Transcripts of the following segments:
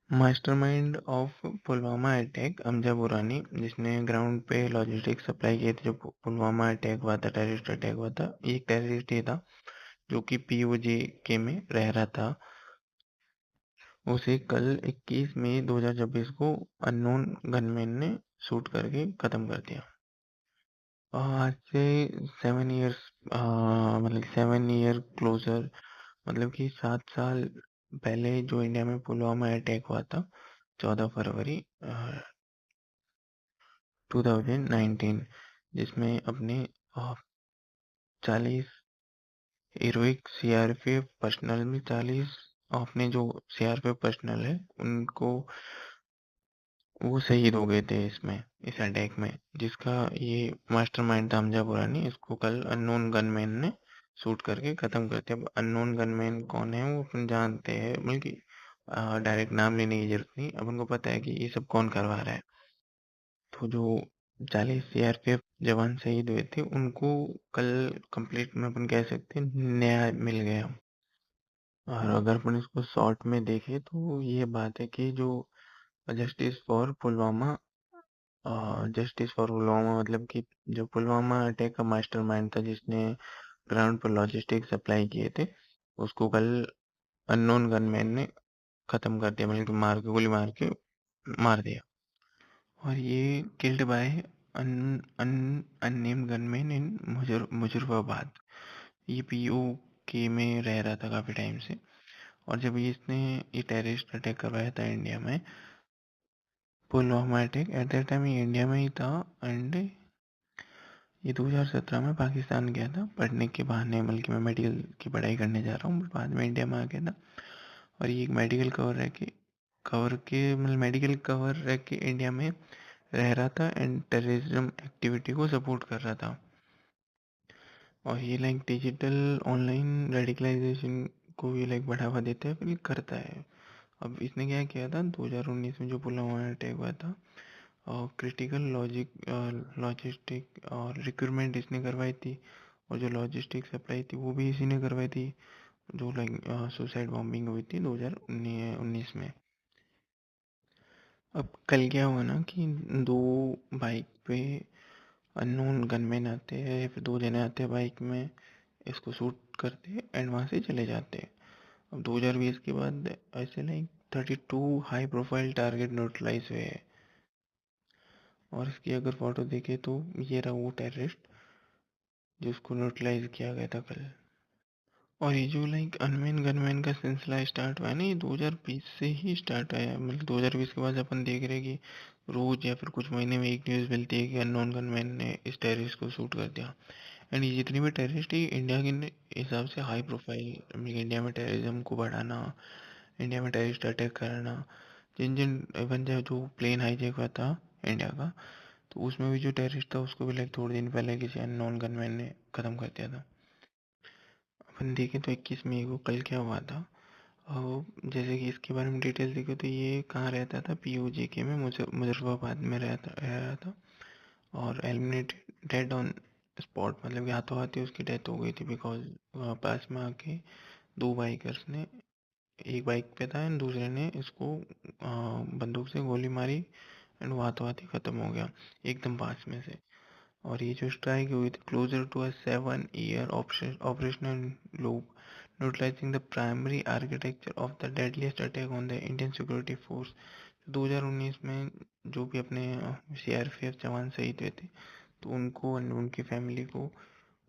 Mastermind of Pulwama attack अमजा बुरानी, जिसने ground पे logistic supply किए थे। जो पुलवामा अटैक हुआ था, टेररिस्ट अटैक हुआ था, एक टेररिस्ट ही था जो कि पीओजे में रह रहा था। उसे कल 21 मई 2026 को अननोन गनमैन ने शूट करके ख़त्म कर दिया। आज से 7 इयर्स, मतलब 7 ईयर क्लोजर, मतलब कि 7 साल पहले जो इंडिया में पुलवामा अटैक हुआ था, 14 फरवरी 2019, जिसमें अपने 40 हीरोइक सीआरपीएफ पर्सनल में 40 अपने जो सीआरपीएफ पर्सनल है उनको, वो शहीद हो गए थे इसमें, इस अटैक में, जिसका ये मास्टरमाइंड था हमजा बुरानी। इसको कल अननोन गनमैन ने शूट करके ख़त्म कर दिया। अब अननोन गनमैन कौन है वो अपन जानते हैं, बल्कि डायरेक्ट नाम लेने की जरूरत नहीं, अपन को पता है कि ये सब कौन करवा रहा है। तो जो 40 सीआरपीएफ जवान शहीद हुए थे उनको कल कंप्लीट में अपन कह सकते हैं न्याय मिल गया। और अगर अपन इसको शॉर्ट में देखें तो ये बात है कि जो justice for Pulwama justice for Pulwama, मतलब कि जो पुलवामा अटैक का मास्टरमाइंड था, जिसने ग्राउंड पर लॉजिस्टिक सप्लाई किए थे, उसको कल अननोन गनमैन ने ख़त्म कर दिया, मतलब कि गोली मार के मार दिया। और ये किल्ड बाय अननेम्ड गनमैन इन मुजफ्फराबाद। ये पीओके में रह रहा था काफ़ी टाइम से। और जब इसने ये टेररिस्ट अटैक करवाया था इंडिया में, Pulwama attack, at that time ये इंडिया में ही था। एंड ये 2017 में पाकिस्तान गया था पढ़ने के बहाने, बल्कि मैं मेडिकल की पढ़ाई करने जा रहा हूँ, बट बाद में इंडिया में आ गया था। और ये एक मेडिकल मतलब मेडिकल कवर रह के इंडिया में रह रहा था एंड टेररिज्म एक्टिविटी को सपोर्ट कर रहा था। और ये लाइक डिजिटल ऑनलाइन रेडिकलाइजेशन को ये लाइक बढ़ावा देता है, फिर ये करता है। अब इसने क्या किया था 2019 में जो पुलवामा अटैक हुआ था, और क्रिटिकल लॉजिस्टिक और रिक्रूटमेंट इसने करवाई थी। और जो लॉजिस्टिक सप्लाई थी वो भी इसी ने करवाई थी, जो लाइक सुसाइड बॉम्बिंग हुई थी 2019 में। अब कल क्या हुआ ना कि दो बाइक पे अननोन गनमैन आते हैं, फिर दो जने आते हैं बाइक में, इसको शूट करते एंड वहाँ से चले जाते हैं। अब 2020 के बाद ऐसे like 32 high profile target neutralize हुए हैं। और इसकी अगर फोटो देखे तो ये रहा वो टेररिस्ट जिसको न्यूट्रलाइज किया गया था कल। और ये जो लाइक अनमेन गनमैन का सिलसिला स्टार्ट हुआ है ना, ये 2020 से ही स्टार्ट हुआ है। मतलब 2020 के बाद अपन देख रहे हैं कि रोज या फिर कुछ महीने में एक न्यूज़ मिलती है कि अननोन गनमैन ने इस टेररिस्ट को शूट कर दिया। एंड ये जितनी भी टेररिस्ट है इंडिया के हिसाब से हाई प्रोफाइल, मतलब इंडिया में टेररिज्म को बढ़ाना, इंडिया में टेररिस्ट अटैक करना। जिन जिन इवन जो प्लेन हाईजैक हुआ था इंडिया का, तो उसमें भी जो टेररिस्ट था उसको भी लाइक थोड़े दिन पहले किसी अननोन गनमैन ने ख़त्म कर दिया था। अपन देखें तो 21 मई को कल क्या हुआ था। और जैसे कि इसके बारे में डिटेल देखें तो ये कहाँ रहता था, पीओजे में मुजफ्फराबाद में रह रहा था। और एलिमिनेटेड डेड ऑन स्पॉट, मतलब कि हाथों हाथ ही उसकी डेथ हो गई थी, बिकॉज पास में आके दो बाइकर्स ने, एक बाइक पे था एंड दूसरे ने इसको बंदूक से गोली मारी एंड वो हाथों हाथ ही ख़त्म हो गया एकदम पास में से। और ये जो स्ट्राइक हुई थी closer to a 7 year operational loop, neutralizing the primary architecture of the deadliest attack on the Indian security force. 2019 में जो भी अपने सीआरपीएफ जवान शहीद हुए थे, तो उनको और उनकी फैमिली को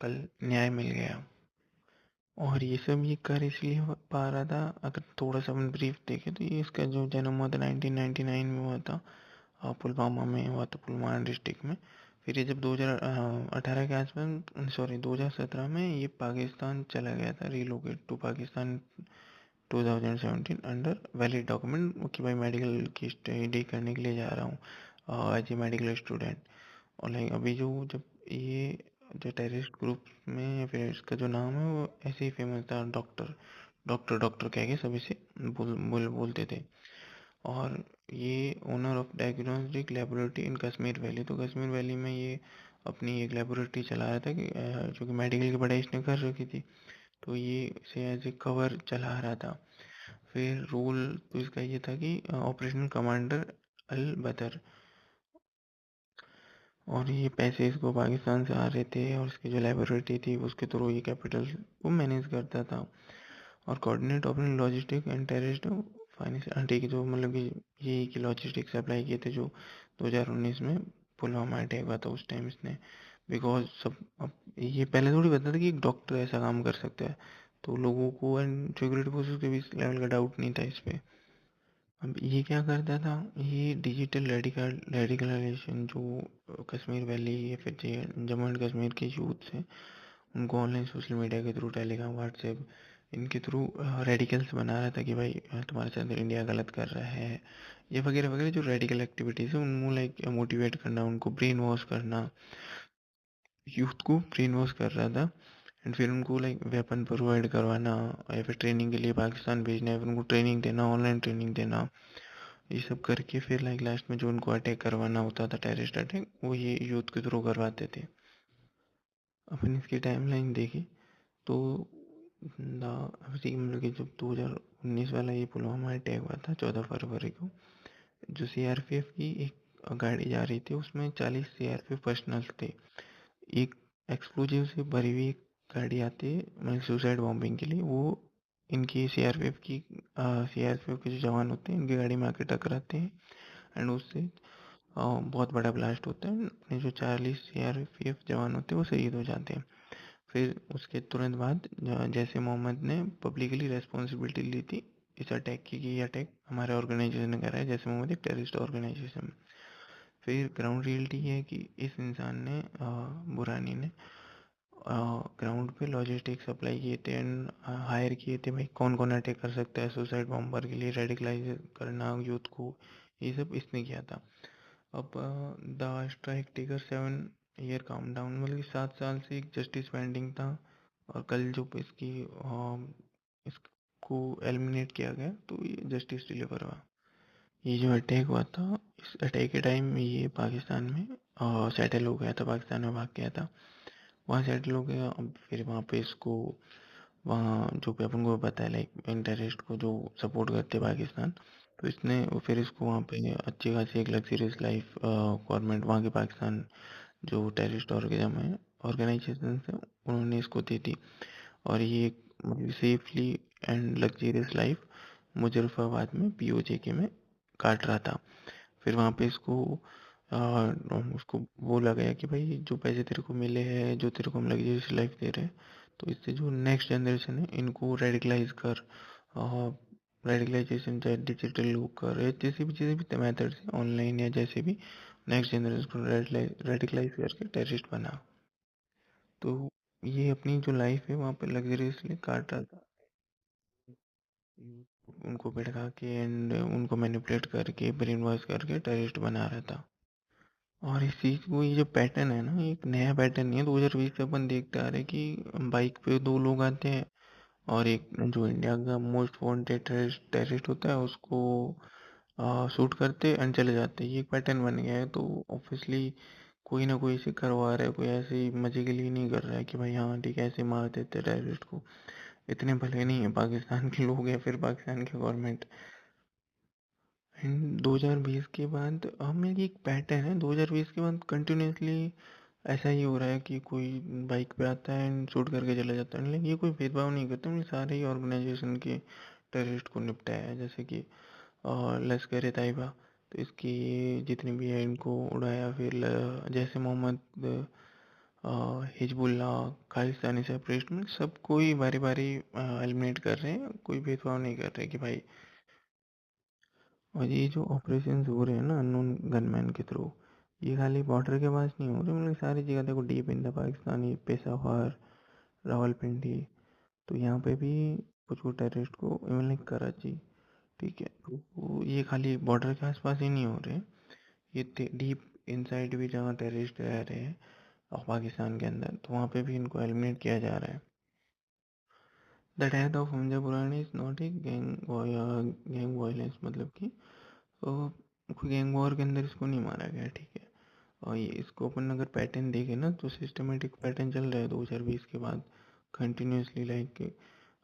कल न्याय मिल गया। और ये सब ये कर इसलिए पा रहा था, अगर थोड़ा सा अपन ब्रीफ देखें तो ये इसका जो जन्म हुआ था 1999 में हुआ था, पुलवामा में हुआ था, पुलवामा डिस्ट्रिक्ट में। फिर ये जब 2018 के आसपास, सॉरी 2017 में ये पाकिस्तान चला गया था, relocate to Pakistan 2017 under valid document कि भाई मेडिकल की स्टडी करने के लिए जा रहा हूँ एज ए मेडिकल स्टूडेंट। और लाइक अभी जो जब ये जो टेररिस्ट ग्रुप में, या फिर इसका जो नाम है वो ऐसे ही फेमस था, डॉक्टर डॉक्टर डॉक्टर कह के सभी से बोलते थे। और ये owner of diagnostic laboratory in Kashmir valley, तो कश्मीर वैली में ये अपनी एक लेबोरेटरी चला रहा था कि जो कि मेडिकल की पढ़ाई इसने कर रखी थी, तो ये इसे एज ए कवर चला रहा था। फिर रोल तो इसका ये था कि ऑपरेशनल कमांडर अल बदर, और ये पैसे इसको पाकिस्तान से आ रहे थे और इसकी जो लेबोरेटरी थी उसके थ्रू ये कैपिटल को मैनेज करता था। और कोऑर्डिनेट अपने लॉजिस्टिक एंड टेररिस्ट फाइनेंस, ठीक है, जो मतलब कि यही कि लॉजिस्टिक सप्लाई किए थे जो 2019 में पुलवामा अटैक हुआ था उस टाइम इसने। बिकॉज सब अब ये पहले थोड़ी पता था कि एक डॉक्टर ऐसा काम कर सकता है, तो लोगों को एंड सिक्योरिटी फोर्सेस के भी इस लेवल का डाउट नहीं था इस पे। अब ये क्या करता था, ये डिजिटल रेडिकलाइजेशन जो कश्मीर वैली या फिर जम्मू एंड कश्मीर के यूथ हैं उनको ऑनलाइन सोशल मीडिया के थ्रू, टेलीग्राम, व्हाट्सएप, इनके थ्रू रेडिकल्स बना रहा था कि भाई तुम्हारे साथ इंडिया गलत कर रहा है, ये वगैरह वगैरह जो रेडिकल एक्टिविटीज़ है उनको लाइक मोटिवेट करना, उनको ब्रेन वॉश करना, यूथ को ब्रेन वॉश कर रहा था। एंड फिर उनको लाइक वेपन प्रोवाइड करवाना या फिर ट्रेनिंग के लिए पाकिस्तान भेजना है, फिर उनको ट्रेनिंग देना, ऑनलाइन ट्रेनिंग देना, ये सब करके फिर लाइक लास्ट में जो उनको अटैक करवाना होता था, टेररिस्ट अटैक, वो ये यूथ के थ्रू करवाते थे। अपन इसकी टाइमलाइन देखी तो अभी मतलब कि जब 2019 वाला ये पुलवामा अटैक हुआ था 14 फरवरी को, जो सीआरपीएफ की एक गाड़ी जा रही थी उसमें 40 सीआरपीएफ पर्सनल थे। एक एक्सप्लोजिव से भरी हुई एक गाड़ी आती है मतलब सुसाइड बॉम्बिंग के लिए, वो इनकी सीआरपीएफ के जो जवान होते हैं इनकी गाड़ी में आके टकराते हैं। एंड उससे बहुत बड़ा ब्लास्ट होता है, अपने जो 40 सीआरपीएफ जवान होते हैं वो शहीद हो जाते हैं। फिर उसके तुरंत बाद जैसे मोहम्मद ने पब्लिकली रेस्पॉन्सिबिलिटी ली थी इस अटैक की, कि ये अटैक हमारे ऑर्गेनाइजेशन ने करा है, जैसे मोहम्मद एक टेररिस्ट ऑर्गेनाइजेशन। फिर ग्राउंड रियलिटी ये है कि इस इंसान ने बुरानी ने ग्राउंड पे लॉजिस्टिक सप्लाई किए थे एंड हायर किए थे भाई कौन कौन अटैक कर सकता है सुसाइड बॉम्बर के लिए, रेडिकलाइज करना यूथ को, ये सब इसने किया था। अब द स्ट्राइक टिगर 7 ईयर काउंटडाउन, मतलब कि 7 साल से एक जस्टिस पेंडिंग था, और कल जो इसको एलिमिनेट किया गया तो ये जस्टिस डिलीवर हुआ। ये जो अटैक हुआ था, इस अटैक के टाइम ये पाकिस्तान में सेटल हो गया था, पाकिस्तान में भाग गया था, वहाँ सेटल हो गया। अब फिर वहाँ पे इसको, वहाँ जो भी अपन को पता है लाइक इन टेररिस्ट को जो सपोर्ट करते हैं पाकिस्तान, तो इसने फिर इसको वहाँ पे अच्छी खासी एक लग्जरियस लाइफ गवर्नमेंट वहाँ के पाकिस्तान जो टेररिस्ट ऑर्गेनाइजेशन है उन्होंने इसको दी थी। और ये एक मतलब safely and luxurious life Muzaffarabad में पीओजे में काट रहा था। फिर वहाँ पे उसको बोला गया कि भाई जो पैसे तेरे को मिले हैं, जो तेरे को हम लग्जरियस लाइफ दे रहे हैं, तो इससे जो नेक्स्ट जनरेशन है इनको रेडिकलाइज कर, रेडिकलाइजेशन चाहे डिजिटल लोग कर रहे, जैसे भी मेथड से ऑनलाइन या जैसे भी नेक्स्ट जनरेशन को रेडिकलाइज करके टेररिस्ट बना। तो ये अपनी जो लाइफ है वहाँ पे लग्जरियसली काट रहा था, उनको भड़का के एंड उनको मैनिपुलेट करके ब्रेन वॉश करके टेररिस्ट बना रहा था। और इस चीज़ को, ये जो पैटर्न है ना, ये एक नया पैटर्न नहीं है, 2020 से अपन देखते आ रहे हैं कि बाइक पे दो लोग आते हैं और एक जो इंडिया का मोस्ट वांटेड टेररिस्ट होता है उसको शूट करते एंड चले जाते हैं। ये एक पैटर्न बन गया है, तो ऑब्वियसली कोई ना कोई इसे करवा रहा है, कोई ऐसे ही मजे के लिए नहीं कर रहा है कि भाई हाँ ठीक है ऐसे मार देते टेररिस्ट को। इतने भले नहीं है पाकिस्तान के लोग या फिर पाकिस्तान की गवर्नमेंट। एंड 2020 के बाद हमें ये एक पैटर्न है, 2020 के बाद कंटिन्यूसली ऐसा ही हो रहा है कि कोई बाइक पे आता है एंड शूट करके चला जाता है। लेकिन ये कोई भेदभाव नहीं करते, उन्हें सारे ही ऑर्गेनाइजेशन के टेररिस्ट को निपटाया है, जैसे कि लश्कर ए तैयबा, तो इसकी जितनी भी है इनको उड़ाया। फिर जैसे मोहम्मद, हिजबुल्लाह, खालिस्तानी सेपरेटिस्ट में सबको ही बारी बारी एलिमिनेट कर रहे हैं, कोई भेदभाव नहीं कर रहे कि भाई। और ये जो ऑपरेशन हो रहे हैं ना अननोन गनमैन के थ्रू, ये खाली बॉर्डर के पास नहीं हो रहे, मतलब सारी जगह देखो, deep in the Pakistani, Peshawar, Rawalpindi, तो यहाँ पे भी कुछ कुछ टेररिस्ट को, इवन लाइक कराची, ठीक है, तो ये खाली बॉर्डर के आसपास ही नहीं हो रहे, ये डीप इनसाइड भी जहाँ टेररिस्ट रह रहे हैं और पाकिस्तान के अंदर, तो वहाँ पे भी इनको एलिमिनेट किया जा रहा है। The death of Hamza Burhani is not a gang violence, मतलब कि कोई गैंग वॉर के अंदर इसको नहीं मारा गया, ठीक है। और ये इसको अपन अगर पैटर्न देखें ना, तो सिस्टमेटिक पैटर्न चल रहा है 2020 के बाद कंटिन्यूसली, लाइक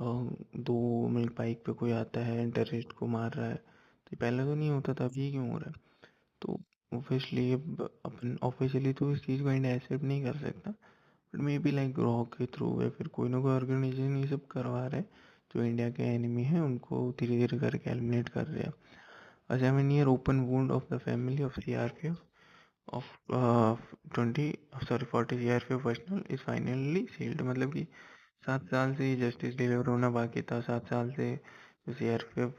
दो मतलब बाइक पे कोई आता है टेररिस्ट को मार रहा है, तो पहले तो नहीं होता था, अभी क्यों हो रहा है? तो ऑब्वियसली अब अपन ऑफिशियली तो इस चीज़ को इंडिया एक्सेप्ट नहीं कर सकता, but may be like raw के थ्रू या फिर कोई ना कोई ऑर्गेनाइजेशन ये सब करवा रहे हैं जो इंडिया के एनिमी हैं उनको धीरे धीरे करके एलिमिनेट कर रहे हैं। A 7-year open wound of the family of CRPF of 20 sorry 40 CRPF personnel is finally sealed। मतलब कि 7 साल से ये जस्टिस डिलीवर होना बाकी था। 7 साल से जो CRPF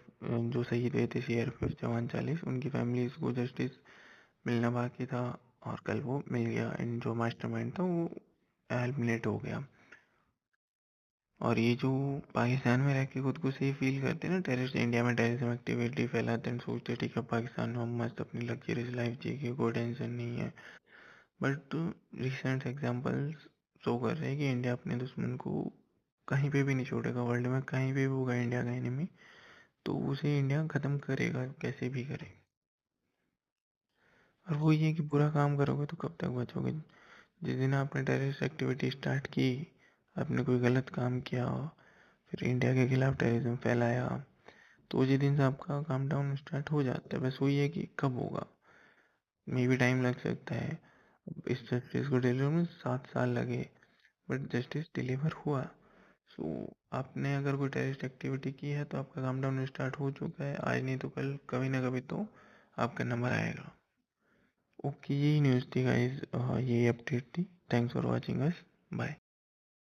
जो शहीद हुए थे CRPF जवान 40 उनकी फैमिलीज को जस्टिस मिलना बाकी था, और कल वो मिल गया। इन जो मास्टरमाइंड था वो एलिमिनेट हो गया। और ये जो पाकिस्तान में रह के खुद को सेफ फील करते हैं ना टेररिस्ट, इंडिया में टेररिज्म एक्टिविटी फैलाते हैं, सोचते ठीक है पाकिस्तान में हम मस्त अपनी लग्जरियस लाइफ जी के कोई टेंशन नहीं है। बट रिसेंट एग्जांपल्स शो कर रहे हैं कि इंडिया अपने दुश्मन को कहीं पे भी नहीं छोड़ेगा, वर्ल्ड में कहीं पे भी होगा इंडिया का एनिमी तो उसे इंडिया ख़त्म करेगा कैसे भी करे। और वो ये कि बुरा काम करोगे तो कब तक बचोगे? जिस दिन आपने टेररिस्ट एक्टिविटी स्टार्ट की, आपने कोई गलत काम किया, फिर इंडिया के खिलाफ टेररिज्म फैलाया, तो उसी दिन से आपका काम डाउन स्टार्ट हो जाता है। बस वही है कि कब होगा, मे भी टाइम लग सकता है। इस जस्टिस को डिलीवर में 7 साल लगे, बट जस्टिस डिलीवर हुआ। सो आपने अगर कोई टेररिस्ट एक्टिविटी की है तो आपका काम डाउन स्टार्ट हो चुका है, आज नहीं तो कल कभी ना कभी तो आपका नंबर आएगा। ओके, यही न्यूज़ थी गाइस, यही अपडेट थी। Thanks for watching us, bye.